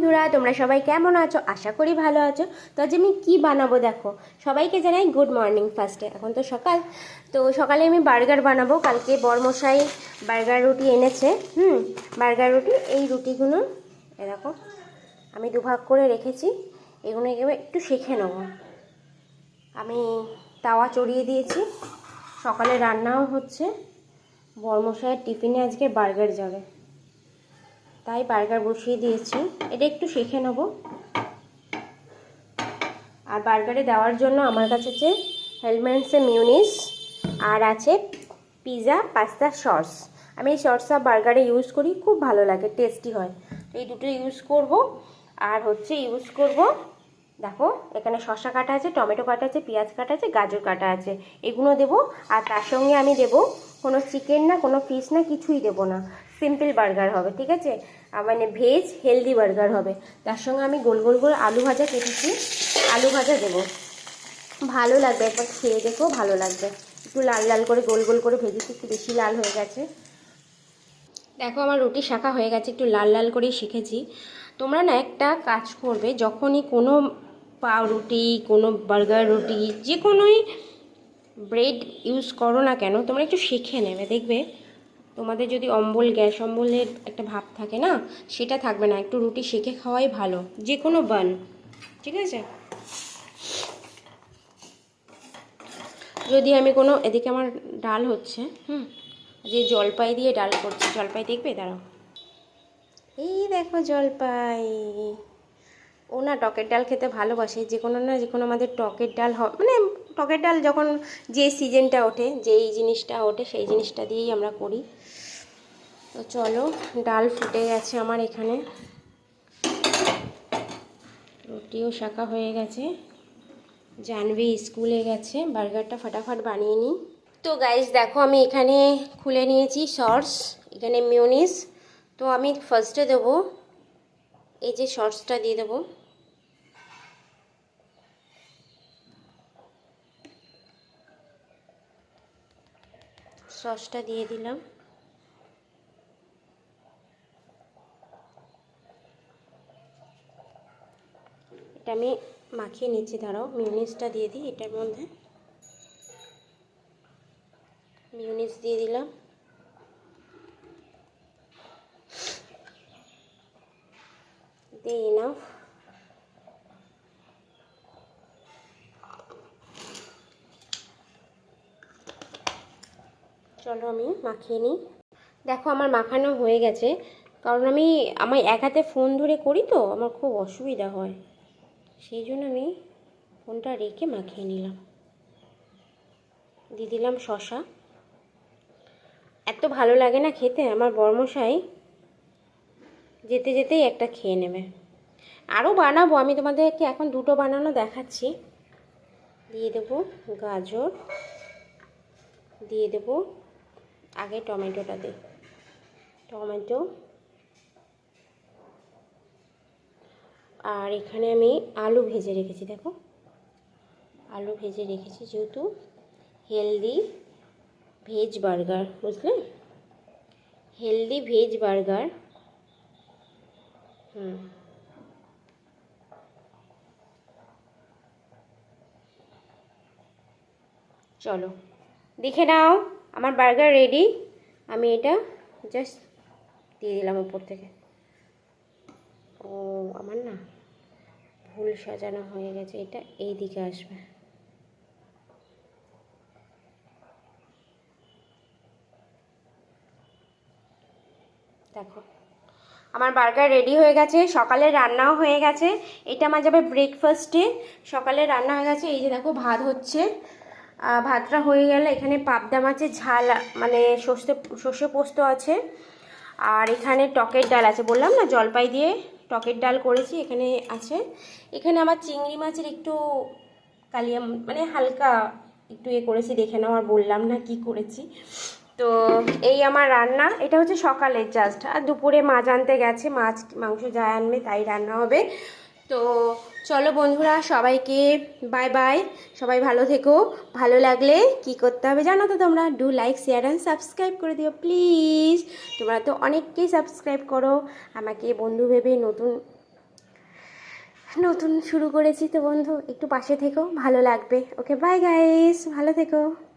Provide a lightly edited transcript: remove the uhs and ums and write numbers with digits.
বন্ধুরা তোমরা সবাই কেমন আছো? আশা করি ভালো আছো। তো আজ আমি কি বানাবো দেখো। সবাইকে জানাই গুড মর্নিং ফার্স্টে। এখন তো সকাল, তো সকালে আমি বার্গার বানাবো। কালকে বরমশাই বার্গার রুটি এনেছে। বার্গার রুটি, এই রুটিগুলো দেখো আমি দুভাগ করে রেখেছি। এগুলো এবার একটু শেখে নেবো। আমি তাওয়া চড়িয়ে দিয়েছি, সকালে রান্নাও হচ্ছে। বরমশাইয়ের টিফিনে আজকে বার্গার যাবে, তাই বার্গার বসিয়ে দিয়েছি। এটা একটু শেখে নেব। আর বার্গারে দেওয়ার জন্য আমার কাছে আছে হেলম্যান্সের মিউনিস, আর আছে পিৎজা পাস্তা সস। আমি এই সসটা বার্গারে ইউজ করি, খুব ভালো লাগে, টেস্টি হয়। তো এই দুটো ইউজ করব। আর ইউজ করব, দেখো এখানে শসা কাটা আছে, টমেটো কাটা আছে, পেঁয়াজ কাটা আছে, গাজর কাটা আছে, এগুলো দেবো। আর তার সঙ্গে আমি দেবো কোনো চিকেন না, কোনো ফিশ না, কিছুই দেবো না। সিম্পল বার্গার হবে, ঠিক আছে? মানে ভেজ হেলদি বার্গার হবে। তার সঙ্গে আমি গোল গোল করে আলু ভাজা কেটেছি, আলু ভাজা দেবো। ভালো লাগবে, একবার খেয়ে দেখো, ভালো লাগবে। একটু লাল লাল করে গোল গোল করে ভেজেছি, একটু বেশি লাল হয়ে গেছে। দেখো আমার রুটি শাখা হয়ে গেছে, একটু লাল লাল করেই শিখেছি। তোমরা না একটা কাজ করবে, যখনই কোনো পাউরুটি, কোনো বার্গার রুটি, যে কোনোই ব্রেড ইউজ করো না কেন, তোমরা একটু শিখে নেবে। দেখবে তোমাদের যদি গ্যাস অম্বলের একটা ভাব থাকে না, সেটা থাকবে না। একটু রুটি সেঁকে খাওয়াই ভালো, যে কোনো বান, ঠিক আছে? যদি আমি কোনো, এদিকে আমার ডাল হচ্ছে, যে জলপাই দিয়ে ডাল করছি। জলপাই দেখবে, দাঁড়াও, এই দেখো জলপাই। ও না টকের ডাল খেতে ভালোবাসে। যে কোনো আমাদের টকের ডাল মানে টকের ডাল যখন যে সিজনটা ওঠে, যেই জিনিসটা ওঠে, সেই জিনিসটা দিয়েই আমরা করি। তো চলো, ডাল ফুটে গেছে আমার এখানে, রুটিও শাখা হয়ে গেছে। জানবি স্কুলে গেছে, বার্গারটা ফটাফট বানিয়ে নিই। তো গাইস দেখো আমি এখানে খুলে নিয়েছি সস, এখানে মিউনিস। তো আমি ফার্স্টে দেবো এই যে সসটা দিয়ে দেবো। সসটা দিয়ে দিলাম। এটা আমি মাখিয়ে নিচ্ছি, দাঁড়াও মিউনিসটা দিয়ে দিই এটার মধ্যে। মিউনিস দিয়ে দিলাম। দিয়ে নাও। চলো আমি মাখিয়ে নিই। দেখো আমার মাখানো হয়ে গেছে, কারণ আমার এক হাতে ফোন ধরে করি, তো আমার খুব অসুবিধা হয়, সেই জন্য আমি ফোনটা রেখে মাখিয়ে নিলাম। দিয়ে দিলাম শসা। এত ভালো লাগে না খেতে, আমার বরমশাই যেতে যেতেই একটা খেয়ে নেবে। আরও বানাবো, আমি তোমাদেরকে এখন দুটো বানানো দেখাচ্ছি। দিয়ে দেবো গাজর, দিয়ে দেবো আগে টমেটোটা দিই, টমেটো। আর এখানে আমি আলু ভেজে রেখেছি, দেখো আলু ভেজে রেখেছি, যেহেতু হেলদি ভেজ বার্গার, বুঝলে? Healthy veg burger. চলো দেখে নাও, আমার বার্গার রেডি। আমি এটা জাস্ট দিয়ে দিলাম উপর থেকে। ও আমার না ভুল সাজানো হয়ে গেছে, এটা এই দিকে আসবে। দেখো আমার বার্গার রেডি হয়ে গেছে, সকালে রান্নাও হয়ে গেছে। এটা আমার যাবে ব্রেকফাস্টে। সকালে রান্না হয়ে গেছে, এই যে দেখো ভাত হচ্ছে। ভাতটা হয়ে গেলে এখানে পাবদা মাছের ঝাল, মানে সর্ষে পোস্ত আছে। আর এখানে টকের ডাল আছে, বললাম না জলপাই দিয়ে টকের ডাল করেছি, এখানে আছে। এখানে আবার চিংড়ি মাছের একটু কালিয়া, মানে হালকা একটু করেছি, দেখে নাও, আর বললাম না কি করেছি। তো এই আমার রান্না, এটা হচ্ছে সকালের জাস্ট। আর দুপুরে মাছ আনতে গেছে, মাংস যা আনবে তাই রান্না হবে। তো চলো বন্ধুরা, সবাইকে বাই বাই। সবাই ভালো থেকো। ভালো লাগলে কি করতে হবে জানো তো তোমরা, do like share and subscribe করে দিও প্লিজ। তোমরা তো অনেককেই সাবস্ক্রাইব করো, আমাকে বন্ধু ভেবে নতুন নতুন শুরু করেছি তো বন্ধু, একটু পাশে থেকো, ভালো লাগবে। ওকে বাই গাইস, ভালো থেকো।